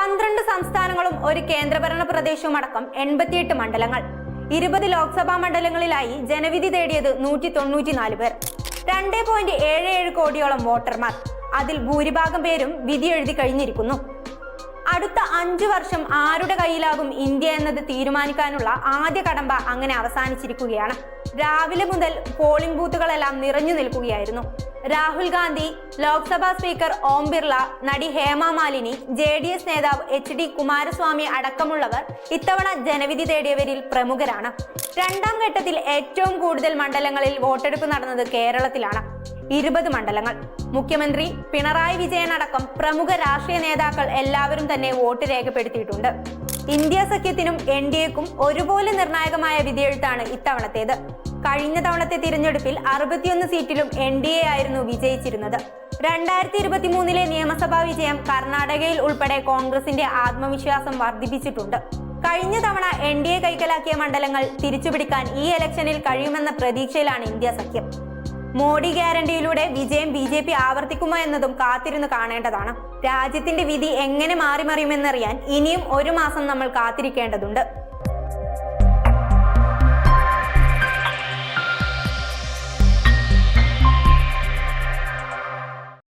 12 സംസ്ഥാനങ്ങളും ഒരു കേന്ദ്രഭരണ പ്രദേശവും അടക്കം 88 മണ്ഡലങ്ങൾ. 20 ലോക്സഭാ മണ്ഡലങ്ങളിലായി ജനവിധി തേടിയത് 194 പേർ. 2.77 കോടിയോളം വോട്ടർമാർ. അതിൽ ഭൂരിഭാഗം പേരും വിധി എഴുതി കഴിഞ്ഞിരിക്കുന്നു. അടുത്ത 5 വർഷം ആരുടെ കയ്യിലാകും ഇന്ത്യ എന്നത് തീരുമാനിക്കാനുള്ള ആദ്യ കടമ്പ അങ്ങനെ അവസാനിച്ചിരിക്കുകയാണ്. രാവിലെ മുതൽ പോളിംഗ് ബൂത്തുകളെല്ലാം നിറഞ്ഞു നിൽക്കുകയായിരുന്നു. രാഹുൽ ഗാന്ധി, ലോക്സഭാ സ്പീക്കർ ഓം ബിർള, നടി ഹേമ മാലിനി, JDS നേതാവ് HD കുമാരസ്വാമി അടക്കമുള്ളവർ ഇത്തവണ ജനവിധി തേടിയവരിൽ പ്രമുഖരാണ്. രണ്ടാം ഘട്ടത്തിൽ ഏറ്റവും കൂടുതൽ മണ്ഡലങ്ങളിൽ വോട്ടെടുപ്പ് നടന്നത് കേരളത്തിലാണ്. 20 മണ്ഡലങ്ങൾ. മുഖ്യമന്ത്രി പിണറായി വിജയൻ അടക്കം പ്രമുഖ രാഷ്ട്രീയ നേതാക്കൾ എല്ലാവരും തന്നെ വോട്ട് രേഖപ്പെടുത്തിയിട്ടുണ്ട്. ഇന്ത്യ സഖ്യത്തിനും NDAക്കും ഒരുപോലെ നിർണായകമായ വിധിയെഴുത്താണ് ഇത്തവണത്തേത്. കഴിഞ്ഞ തവണത്തെ തിരഞ്ഞെടുപ്പിൽ 61 സീറ്റിലും NDA ആയിരുന്നു വിജയിച്ചിരുന്നത്. 2023 നിയമസഭാ വിജയം കർണാടകയിൽ ഉൾപ്പെടെ കോൺഗ്രസിന്റെ ആത്മവിശ്വാസം വർദ്ധിപ്പിച്ചിട്ടുണ്ട്. കഴിഞ്ഞ തവണ NDA കൈക്കലാക്കിയ മണ്ഡലങ്ങൾ തിരിച്ചുപിടിക്കാൻ ഈ ഇലക്ഷനിൽ കഴിയുമെന്ന പ്രതീക്ഷയിലാണ് ഇന്ത്യ സഖ്യം. മോഡി ഗ്യാരണ്ടിയിലൂടെ വിജയം BJP ആവർത്തിക്കുമോ എന്നതും കാത്തിരുന്ന് കാണേണ്ടതാണ്. രാജ്യത്തിന്റെ വിധി എങ്ങനെ മാറിമറിയുമെന്നറിയാൻ ഇനിയും 1 മാസം നമ്മൾ കാത്തിരിക്കേണ്ടതുണ്ട്.